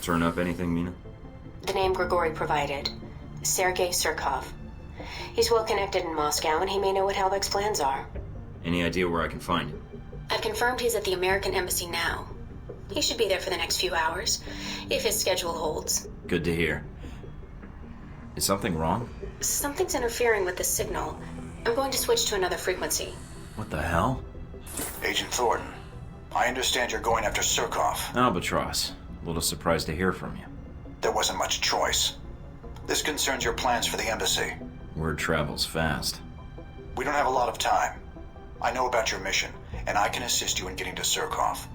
Turn up anything, Mina? The name Grigory provided. Sergei Surkov. He's well connected in Moscow, and he may know what Halbech's plans are. Any idea where I can find him? I've confirmed he's at the American Embassy now. He should be there for the next few hours, if his schedule holds. Good to hear. Is something wrong? Something's interfering with the signal. I'm going to switch to another frequency. What the hell? Agent Thornton, I understand you're going after Surkov. Albatross. A little surprised to hear from you. There wasn't much choice. This concerns your plans for the embassy. Word travels fast. We don't have a lot of time. I know about your mission, and I can assist you in getting to Surkov.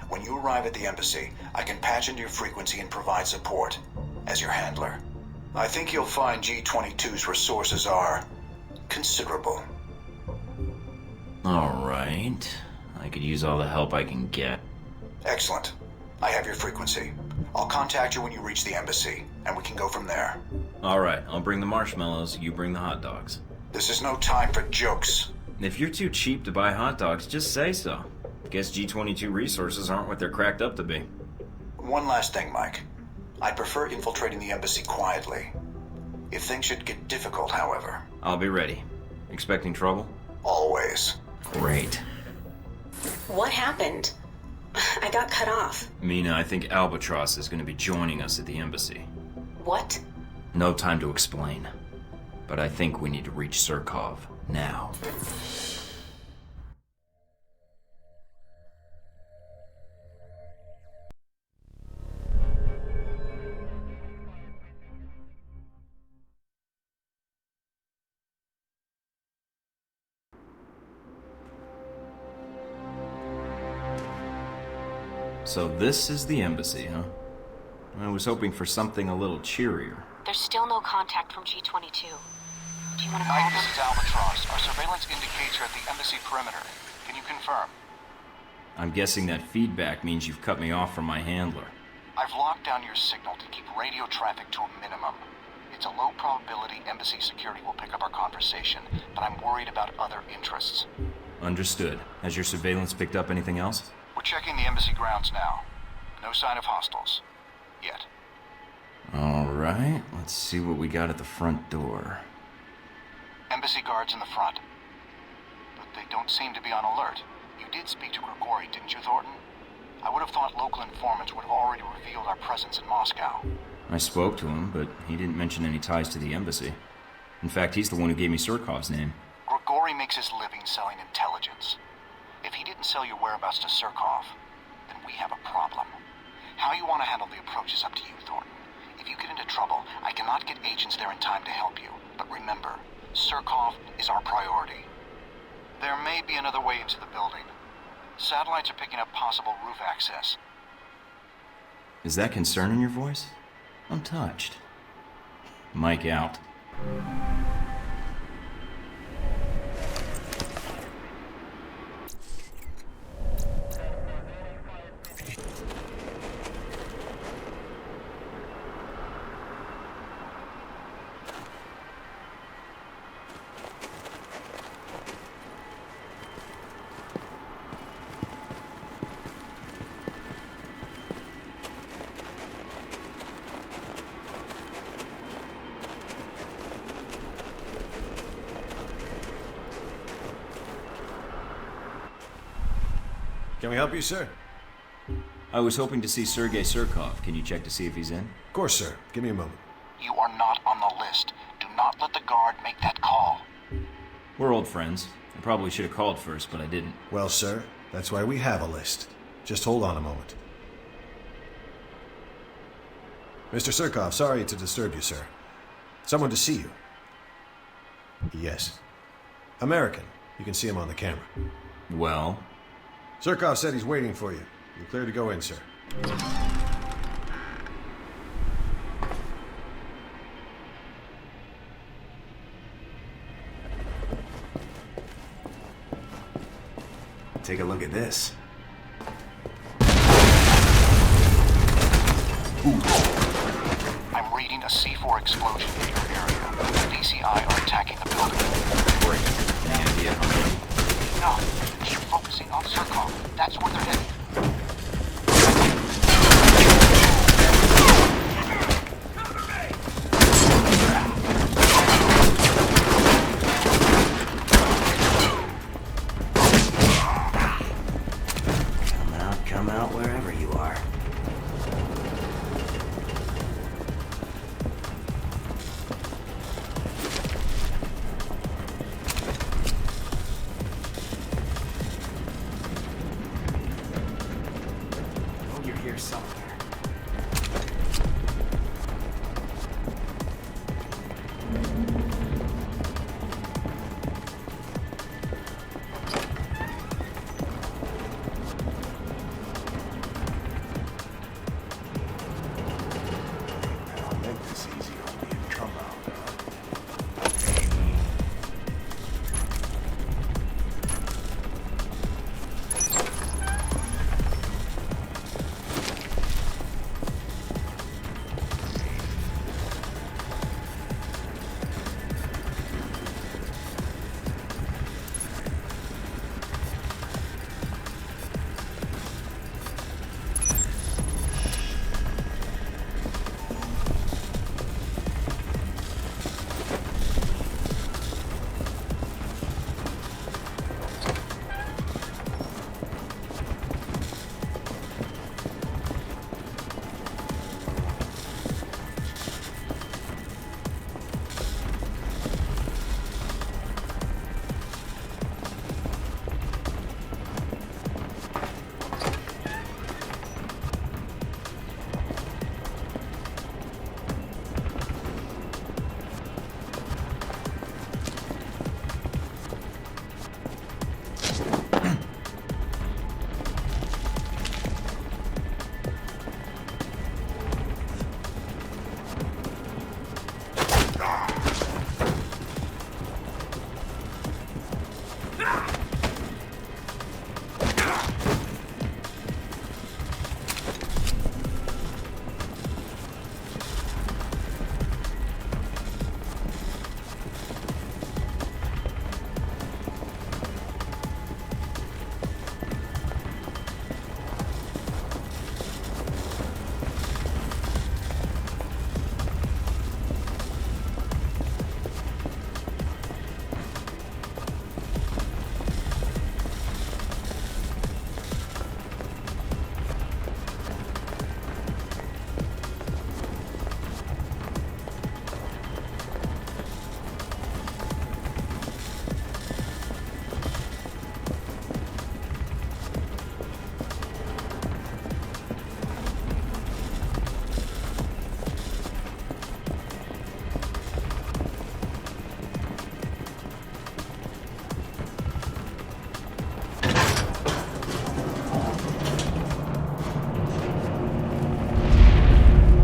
When you arrive at the embassy, I can patch into your frequency and provide support as your handler. I think you'll find G-22's resources are considerable. Alright. I could use all the help I can get. Excellent. I have your frequency. I'll contact you when you reach the embassy, and we can go from there. Alright, I'll bring the marshmallows, you bring the hot dogs. This is no time for jokes. If you're too cheap to buy hot dogs, just say so. Guess G-22 resources aren't what they're cracked up to be. One last thing, Mike. I'd prefer infiltrating the embassy quietly. If things should get difficult, however. I'll be ready. Expecting trouble? Always. Great. What happened? I got cut off. Mina, I think Albatross is going to be joining us at the embassy. What? No time to explain. But I think we need to reach Surkov now. So this is the embassy, huh? I was hoping for something a little cheerier. There's still no contact from G-22. Do you want to call Hi, them? this is Albatross. Our surveillance indicates you're at the embassy perimeter. Can you confirm? I'm guessing that feedback means you've cut me off from my handler. I've locked down your signal to keep radio traffic to a minimum. It's a low probability embassy security will pick up our conversation, but I'm worried about other interests. Understood. Has your surveillance picked up anything else? We're checking the embassy grounds now. No sign of hostiles. Yet. Alright, let's see what we got at the front door. Embassy guards in the front. But they don't seem to be on alert. You did speak to Grigory, didn't you, Thornton? I would have thought local informants would have already revealed our presence in Moscow. I spoke to him, but he didn't mention any ties to the embassy. In fact, he's the one who gave me Surkov's name. Grigory makes his living selling intelligence. If he didn't sell your whereabouts to Surkov, then we have a problem. How you want to handle the approach is up to you, Thornton. If you get into trouble, I cannot get agents there in time to help you. But remember, Surkov is our priority. There may be another way into the building. Satellites are picking up possible roof access. Is that concern in your voice? I'm touched. Mike out. Can we help you, sir? I was hoping to see Sergei Surkov. Can you check to see if he's in? Of course, sir. Give me a moment. You are not on the list. Do not let the guard make that call. We're old friends. I probably should have called first, but I didn't. Well, sir, that's why we have a list. Just hold on a moment. Mr. Surkov, sorry to disturb you, sir. Someone to see you. Yes. American. You can see him on the camera. Well? Surkov said he's waiting for you. You're clear to go in, sir. Take a look at this. I'm reading a C4 explosion in your area. The DCI are attacking the building. Great. Any idea how many? No, keep focusing on Surkov. That's where they're headed. come out wherever you are. Oh, you're here somewhere. I'll make this easy on me and come out.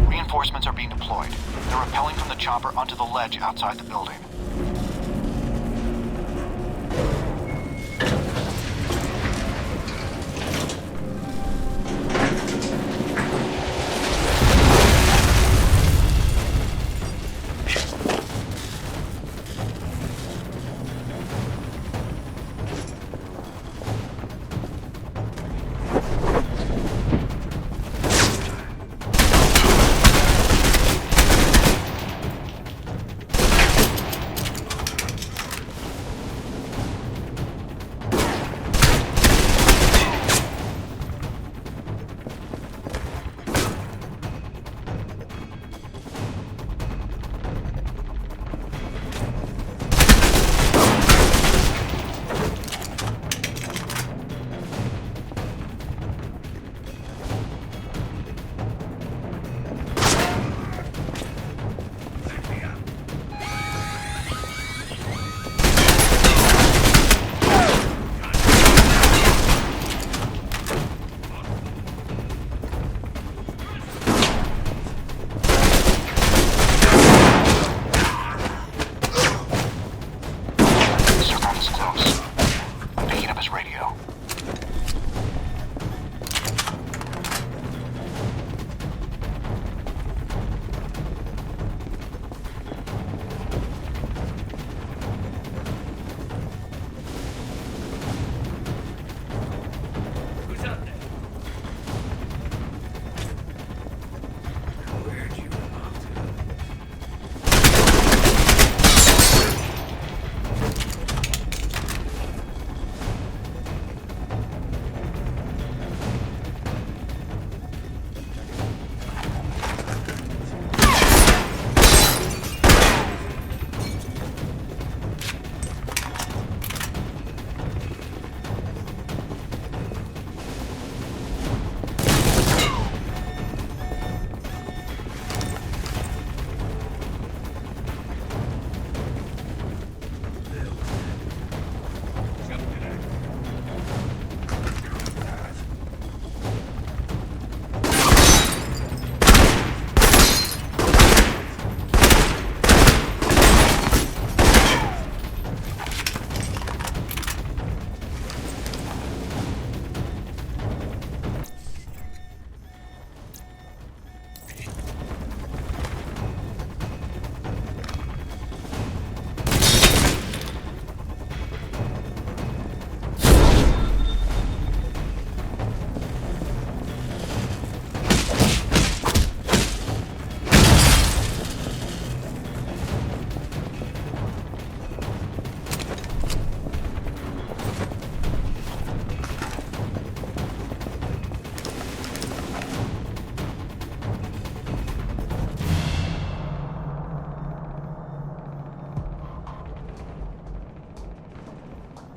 Reinforcements are being deployed. They're rappelling from the chopper onto the ledge outside the building.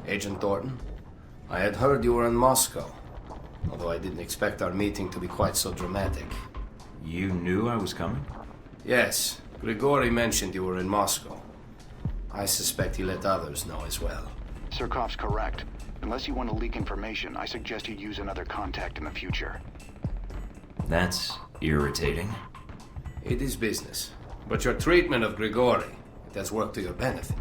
Agent Thornton, I had heard you were in Moscow, although I didn't expect our meeting to be quite so dramatic. You knew I was coming? Yes, Grigori mentioned you were in Moscow. I suspect he let others know as well. Surkov's correct. Unless you want to leak information, I suggest you use another contact in the future. That's irritating. It is business. But your treatment of Grigori, it has worked to your benefit.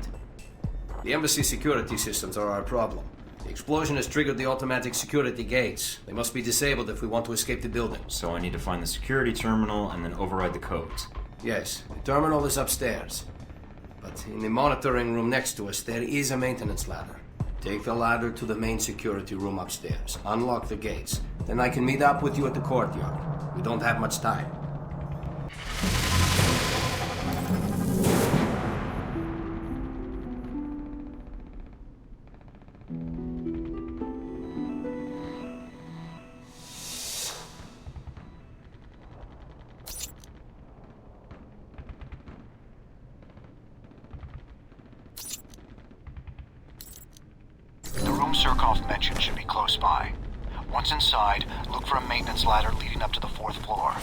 The embassy security systems are our problem. The explosion has triggered the automatic security gates. They must be disabled if we want to escape the building. So I need to find the security terminal and then override the codes. Yes, the terminal is upstairs. But in the monitoring room next to us, there is a maintenance ladder. Take the ladder to the main security room upstairs. Unlock the gates. Then I can meet up with you at the courtyard. We don't have much time. The room Surkov mentioned should be close by. Once inside, look for a maintenance ladder leading up to the 4th floor.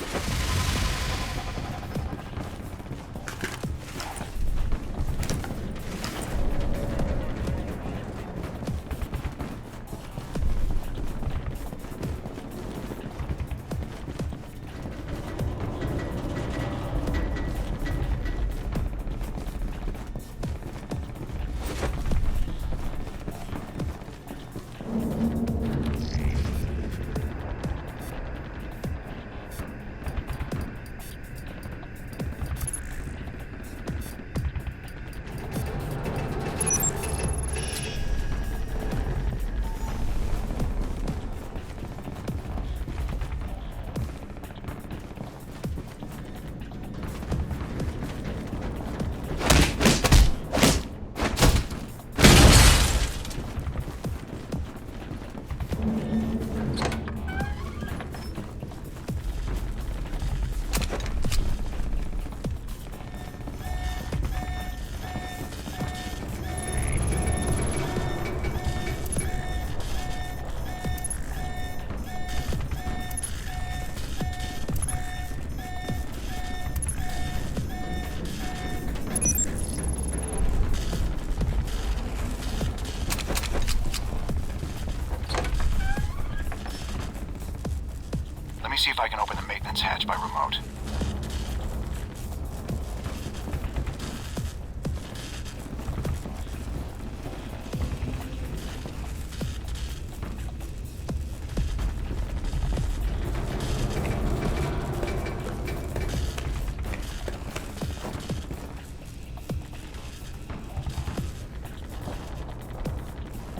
Let me see if I can open the maintenance hatch by remote.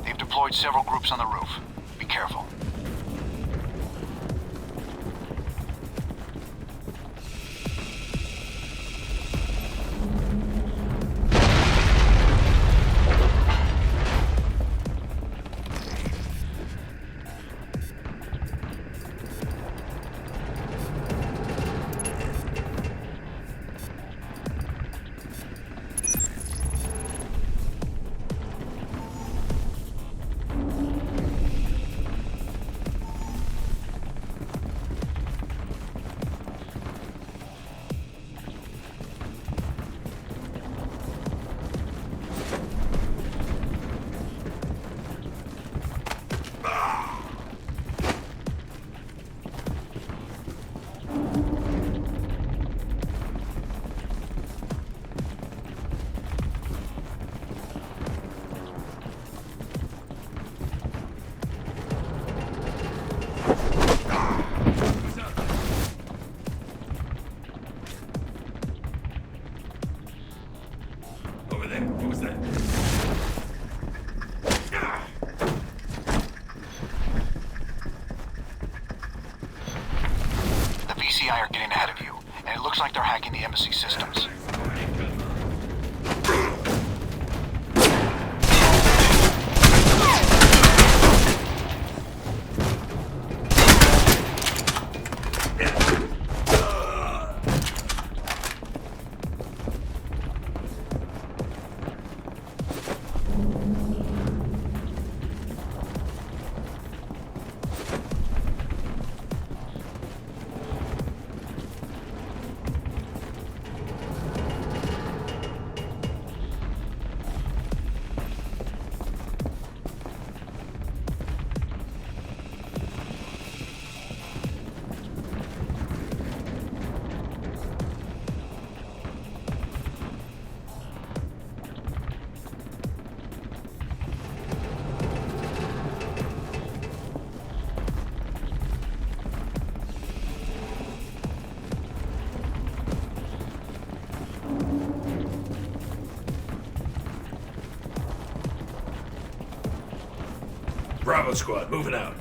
They've deployed several groups on the roof. Be careful. Are getting ahead of you, and it looks like they're hacking the embassy systems. Bravo squad, moving out.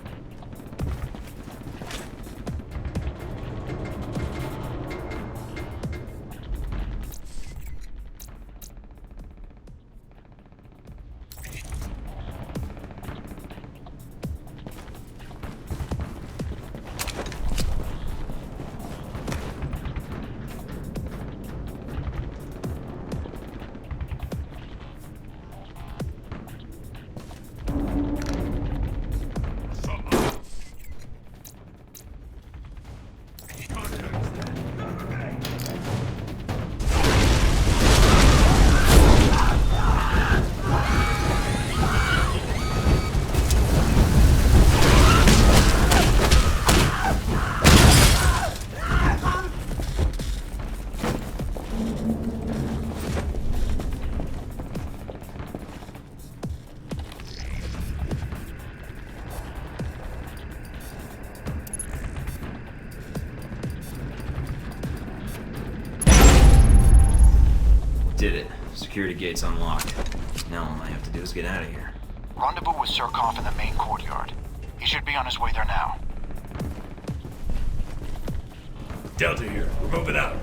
Did it. Security gate's unlocked. Now all I have to do is get out of here. Rendezvous with Surkov in the main courtyard. He should be on his way there now. Delta here. We're moving out.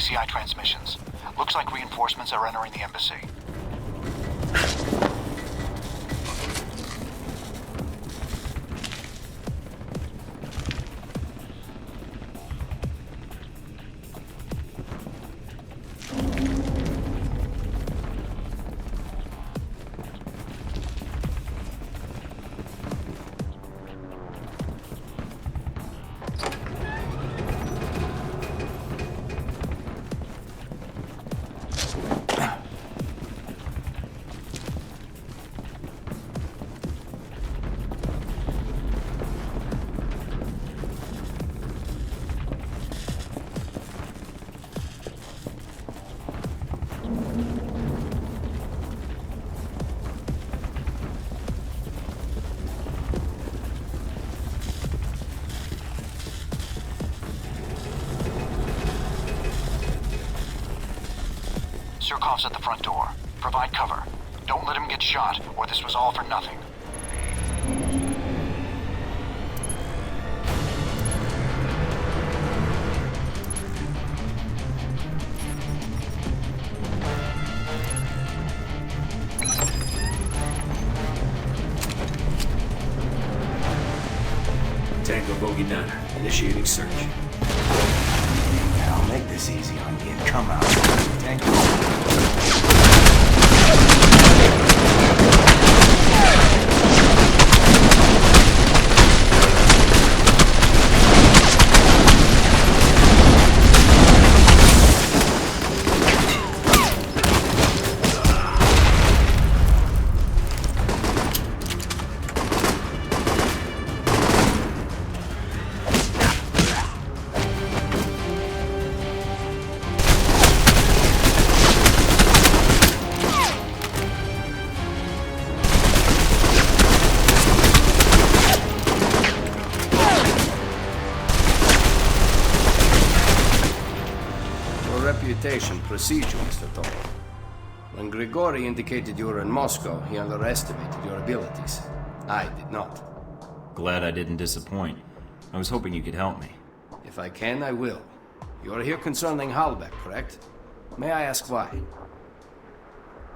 ACI transmissions. Looks like reinforcements are entering the embassy. Surkov's at the front door. Provide cover. Don't let him get shot, or this was all for nothing. Tango Bogey 9, initiating search. I'll make this easy on you. Come out. Tango. Reputation precedes you, Mr. Thorne. When Grigori indicated you were in Moscow, he underestimated your abilities. I did not. Glad I didn't disappoint. I was hoping you could help me. If I can, I will. You are here concerning Halbech, correct? May I ask why?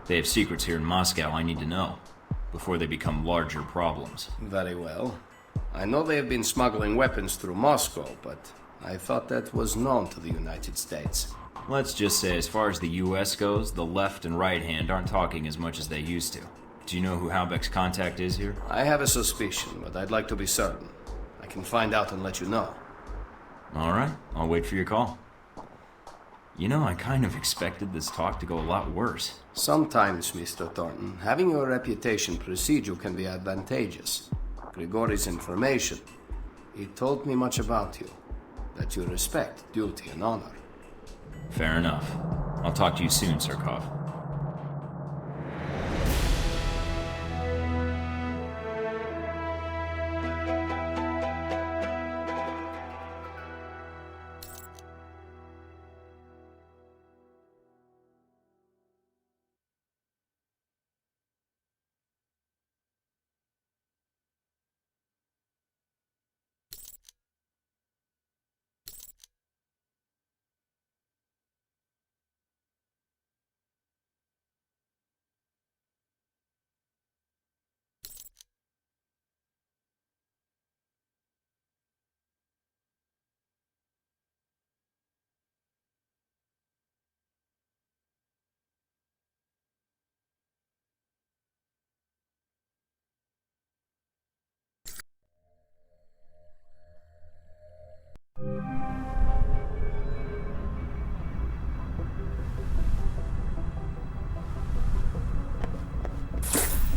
They have secrets here in Moscow I need to know, before they become larger problems. Very well. I know they have been smuggling weapons through Moscow, but I thought that was known to the United States. Let's just say, as far as the US goes, the left and right hand aren't talking as much as they used to. Do you know who Halbech's contact is here? I have a suspicion, but I'd like to be certain. I can find out and let you know. All right, I'll wait for your call. You know, I kind of expected this talk to go a lot worse. Sometimes, Mr. Thornton, having your reputation precede you can be advantageous. Grigori's information, it told me much about you. That you respect duty and honor. Fair enough. I'll talk to you soon, Surkov.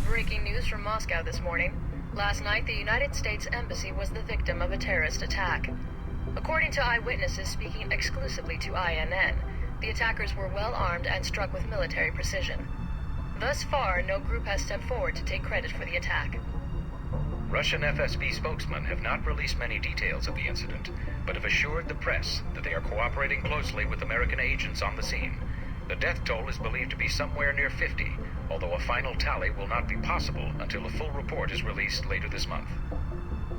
Breaking news from Moscow this morning. Last night, the United States Embassy was the victim of a terrorist attack. According to eyewitnesses speaking exclusively to INN, the attackers were well armed and struck with military precision. Thus far, no group has stepped forward to take credit for the attack. Russian FSB spokesmen have not released many details of the incident, but have assured the press that they are cooperating closely with American agents on the scene. The death toll is believed to be somewhere near 50, although a final tally will not be possible until a full report is released later this month.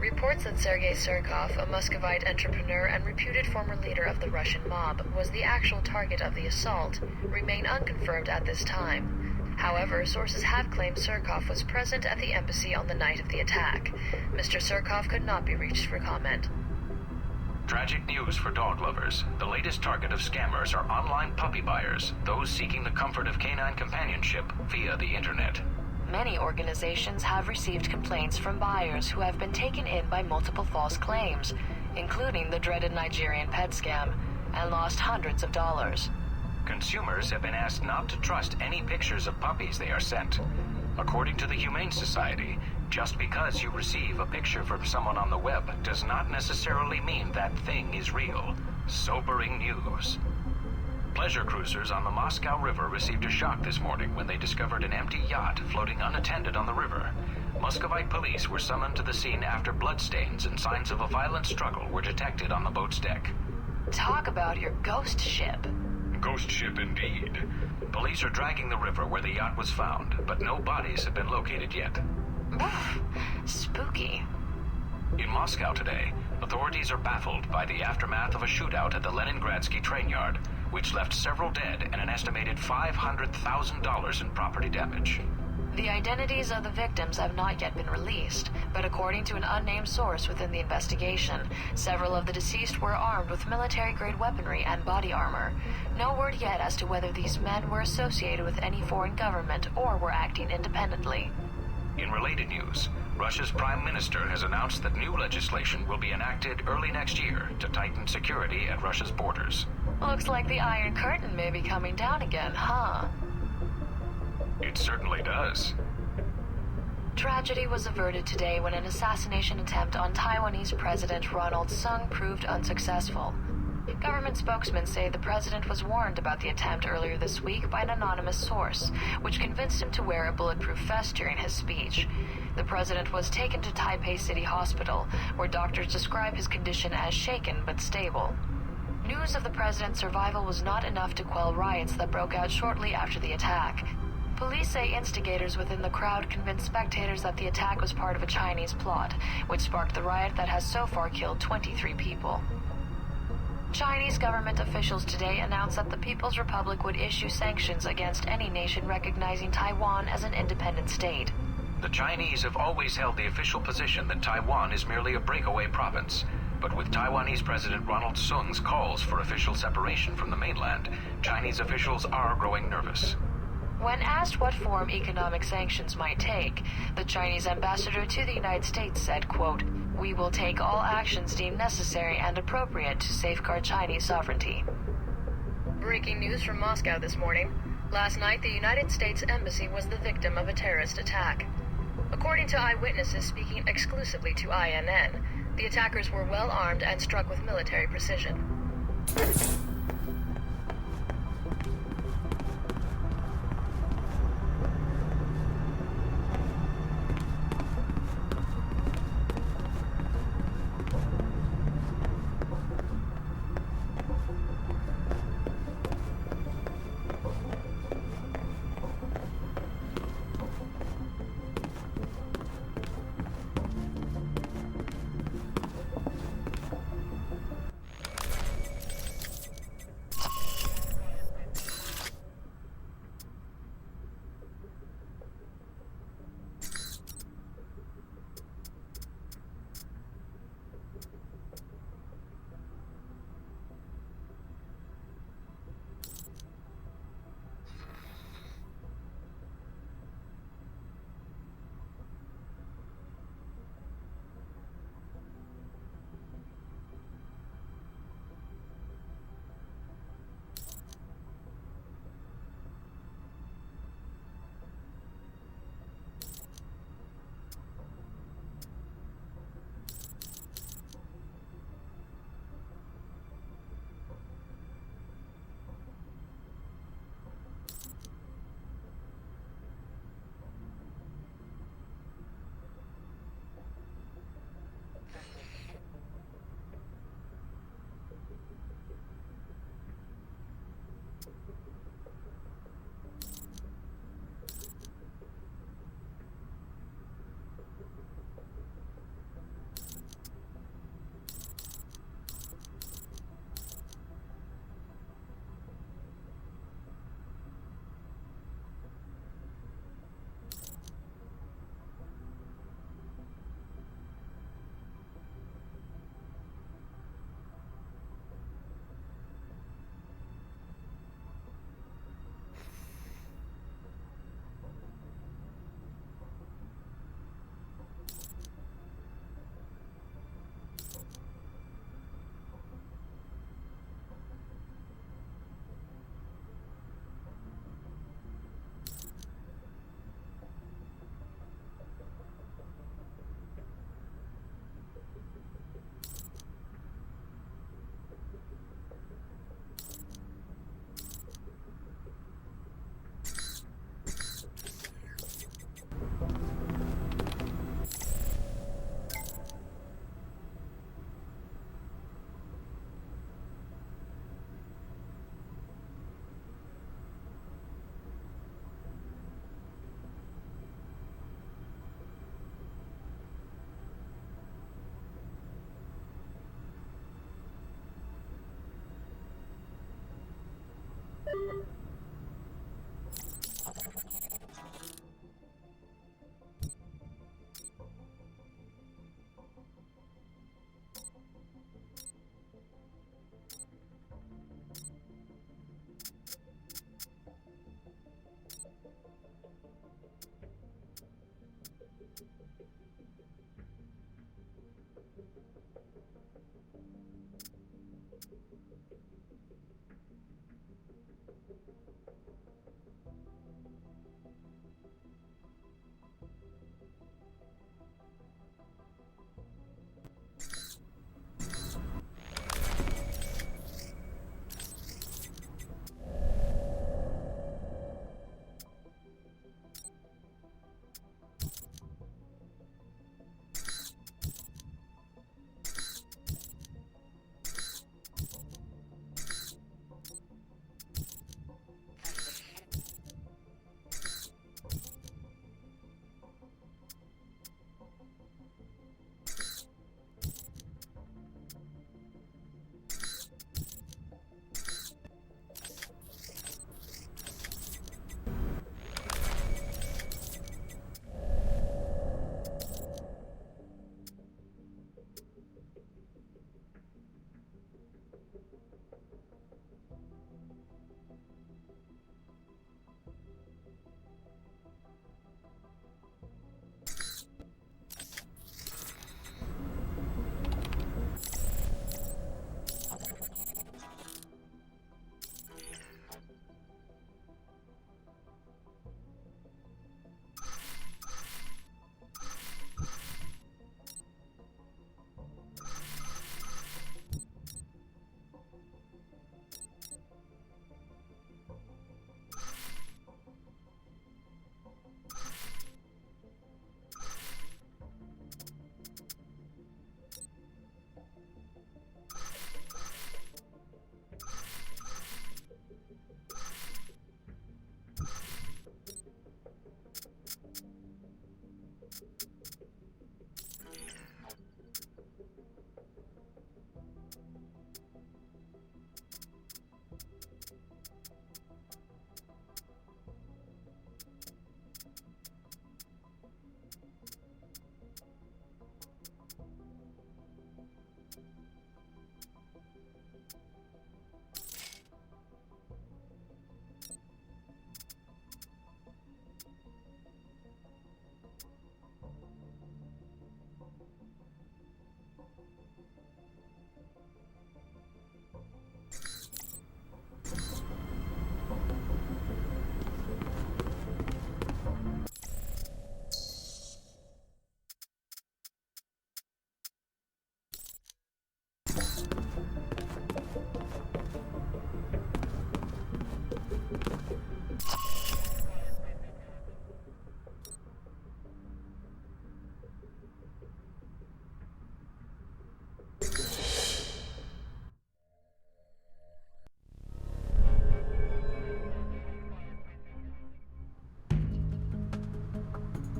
Reports that Sergei Surkov, a Muscovite entrepreneur and reputed former leader of the Russian mob, was the actual target of the assault, remain unconfirmed at this time. However, sources have claimed Surkov was present at the embassy on the night of the attack. Mr. Surkov could not be reached for comment. Tragic news for dog lovers. The latest target of scammers are online puppy buyers, those seeking the comfort of canine companionship via the internet. Many organizations have received complaints from buyers who have been taken in by multiple false claims, including the dreaded Nigerian pet scam, and lost hundreds of dollars. Consumers have been asked not to trust any pictures of puppies they are sent. According to the Humane Society, just because you receive a picture from someone on the web does not necessarily mean that thing is real. Sobering news. Pleasure cruisers on the Moscow River received a shock this morning when they discovered an empty yacht floating unattended on the river. Muscovite police were summoned to the scene after bloodstains and signs of a violent struggle were detected on the boat's deck. Talk about your ghost ship. Ghost ship indeed. Police are dragging the river where the yacht was found, but no bodies have been located yet. Spooky. In Moscow today, authorities are baffled by the aftermath of a shootout at the Leningradsky train yard, which left several dead and an estimated $500,000 in property damage. The identities of the victims have not yet been released, but according to an unnamed source within the investigation, several of the deceased were armed with military-grade weaponry and body armor. No word yet as to whether these men were associated with any foreign government or were acting independently. In related news, Russia's Prime Minister has announced that new legislation will be enacted early next year to tighten security at Russia's borders. Looks like the Iron Curtain may be coming down again, huh? It certainly does. Tragedy was averted today when an assassination attempt on Taiwanese President Ronald Sung proved unsuccessful. Government spokesmen say the president was warned about the attempt earlier this week by an anonymous source, which convinced him to wear a bulletproof vest during his speech. The president was taken to Taipei City Hospital, where doctors describe his condition as shaken but stable. News of the president's survival was not enough to quell riots that broke out shortly after the attack. Police say instigators within the crowd convinced spectators that the attack was part of a Chinese plot, which sparked the riot that has so far killed 23 people. Chinese government officials today announced that the People's Republic would issue sanctions against any nation recognizing Taiwan as an independent state. The Chinese have always held the official position that Taiwan is merely a breakaway province. But with Taiwanese President Ronald Sung's calls for official separation from the mainland, Chinese officials are growing nervous. When asked what form economic sanctions might take, the Chinese ambassador to the United States said, quote, "We will take all actions deemed necessary and appropriate to safeguard Chinese sovereignty." Breaking news from Moscow this morning. Last night, the United States Embassy was the victim of a terrorist attack. According to eyewitnesses speaking exclusively to INN, the attackers were well armed and struck with military precision.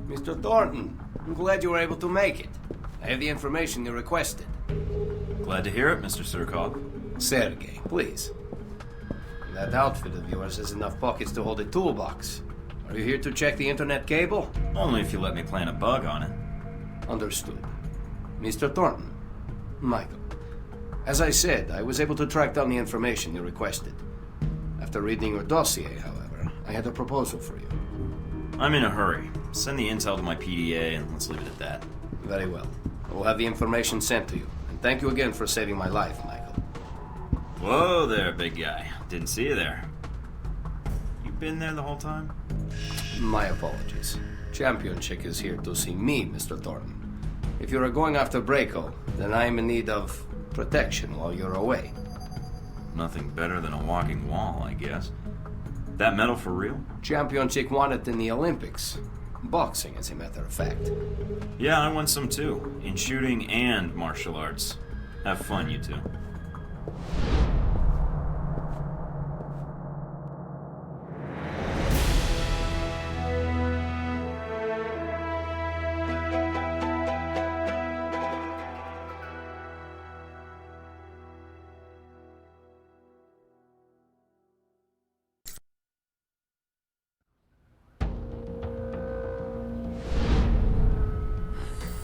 Mr. Thornton, I'm glad you were able to make it. I have the information you requested. Glad to hear it, Mr. Surkov. Sergei, please. That outfit of yours has enough pockets to hold a toolbox. Are you here to check the internet cable? Only if you let me plant a bug on it. Understood. Mr. Thornton, Michael. As I said, I was able to track down the information you requested. After reading your dossier, however, I had a proposal for you. I'm in a hurry. Send the intel to my PDA and let's leave it at that. Very well. I will have the information sent to you. And thank you again for saving my life, Michael. Whoa there, big guy. Didn't see you there. You been there the whole time? My apologies. Champion Chick is here to see me, Mr. Thornton. If you are going after Braco, then I am in need of protection while you're away. Nothing better than a walking wall, I guess. That medal for real? Champion Chick won it in the Olympics. Boxing, as a matter of fact. Yeah, I won some too. In shooting and martial arts. Have fun, you two.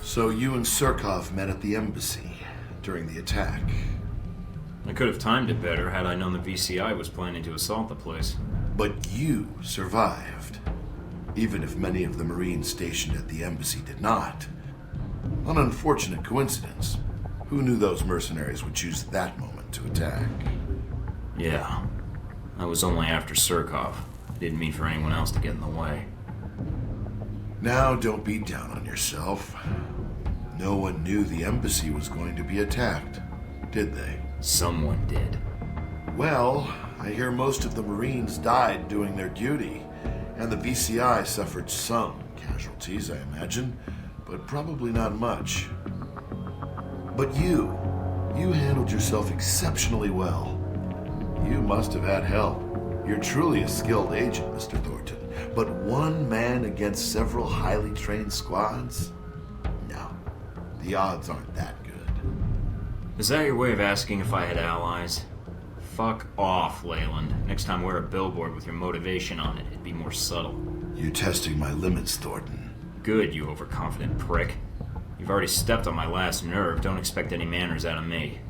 So you and Surkov met at the embassy during the attack. I could have timed it better had I known the VCI was planning to assault the place. But you survived, even if many of the Marines stationed at the embassy did not. An unfortunate coincidence. Who knew those mercenaries would choose that moment to attack? Yeah. I was only after Surkov. Didn't mean for anyone else to get in the way. Now, don't be down on yourself. No one knew the embassy was going to be attacked, did they? Someone did. Well, I hear most of the Marines died doing their duty, and the VCI suffered some casualties, I imagine, but probably not much. But you handled yourself exceptionally well. You must have had help. You're truly a skilled agent, Mr. Thornton. But one man against several highly trained squads? No. The odds aren't that good. Is that your way of asking if I had allies? Fuck off, Leyland. Next time wear a billboard with your motivation on it. It'd be more subtle. You're testing my limits, Thornton. Good, you overconfident prick. You've already stepped on my last nerve. Don't expect any manners out of me.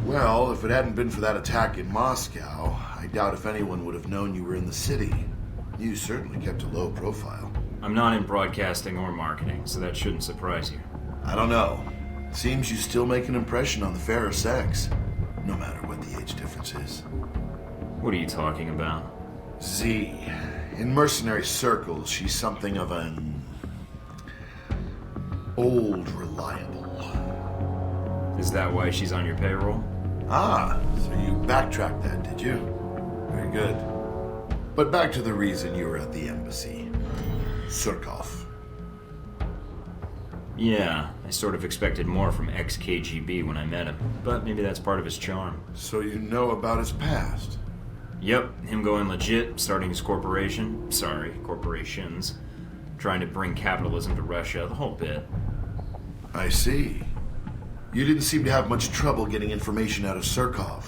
Well, if it hadn't been for that attack in Moscow, I doubt if anyone would have known you were in the city. You certainly kept a low profile. I'm not in broadcasting or marketing, so that shouldn't surprise you. I don't know. Seems you still make an impression on the fairer sex, no matter what the age difference is. What are you talking about? Z. In mercenary circles, she's something of an old reliable. Is that why she's on your payroll? Ah, so you backtracked that, did you? Very good. But back to the reason you were at the embassy. Surkov. Yeah, I sort of expected more from ex-KGB when I met him, but maybe that's part of his charm. So you know about his past? Yep, him going legit, starting his corporation. Sorry, corporations. Trying to bring capitalism to Russia, the whole bit. I see. You didn't seem to have much trouble getting information out of Surkov.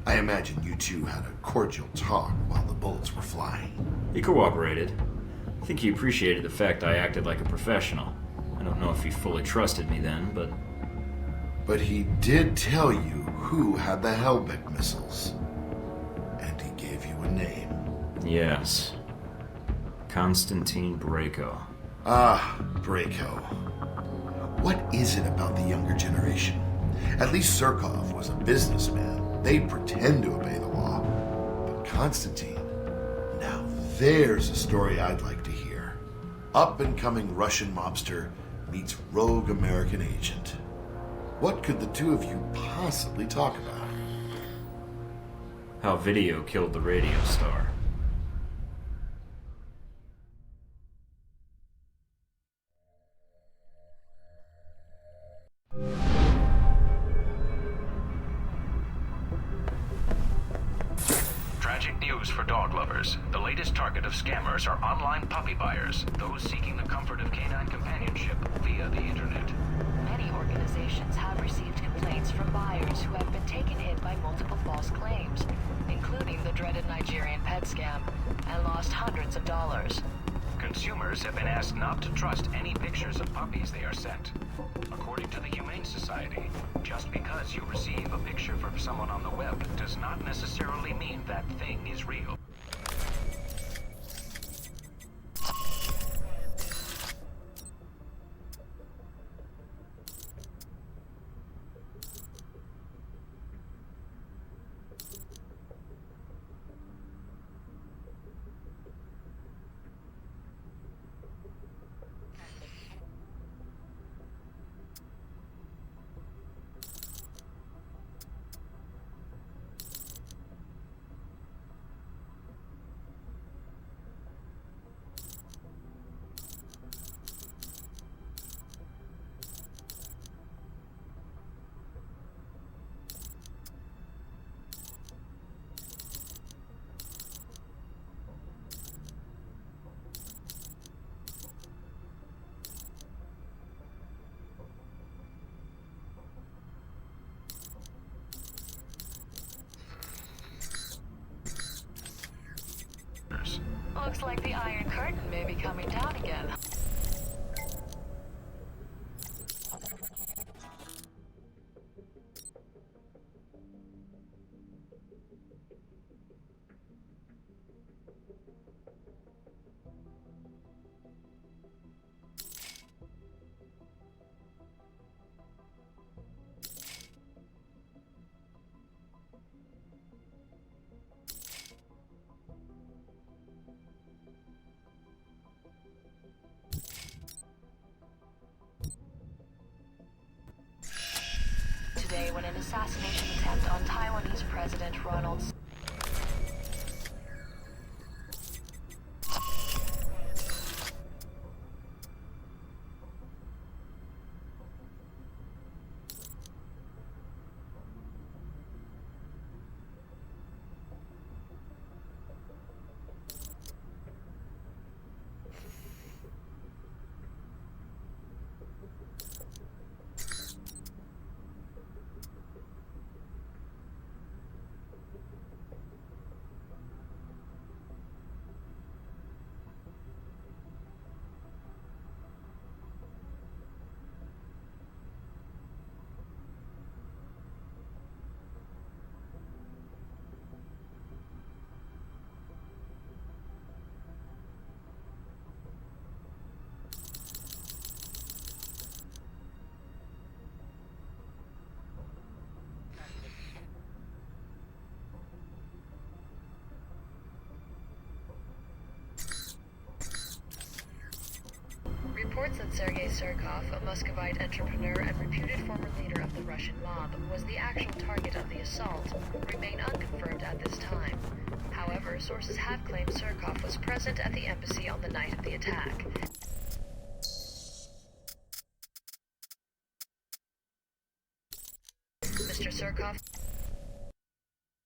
I imagine you two had a cordial talk while the bullets were flying. He cooperated. I think he appreciated the fact I acted like a professional. I don't know if he fully trusted me then, but... But he did tell you who had the Hellbeck missiles. And he gave you a name. Yes. Konstantin Braco. Ah, Braco. What is it about the younger generation? At least Surkov was a businessman. They pretend to obey the law. But Konstantin, now there's a story I'd like to hear. Up-and-coming Russian mobster meets rogue American agent. What could the two of you possibly talk about? How video killed the radio star. Tragic news for dog lovers. The latest target of scammers are online puppy buyers, those seeking the comfort of canine companionship via the internet. Many organizations have received complaints from buyers who have been taken in by multiple false claims, including the dreaded Nigerian pet scam, and lost hundreds of dollars. Consumers have been asked not to trust any pictures of puppies they are sent. According to the Humane Society, just because you receive a picture from someone on the web does not necessarily mean that thing is real. Looks like the Iron Curtain may be coming down again. Today, when an assassination attempt on Taiwanese President Ronald Reports that Sergei Surkov, a Muscovite entrepreneur and reputed former leader of the Russian mob, was the actual target of the assault remain unconfirmed at this time. However, sources have claimed Surkov was present at the embassy on the night of the attack. Mr. Surkov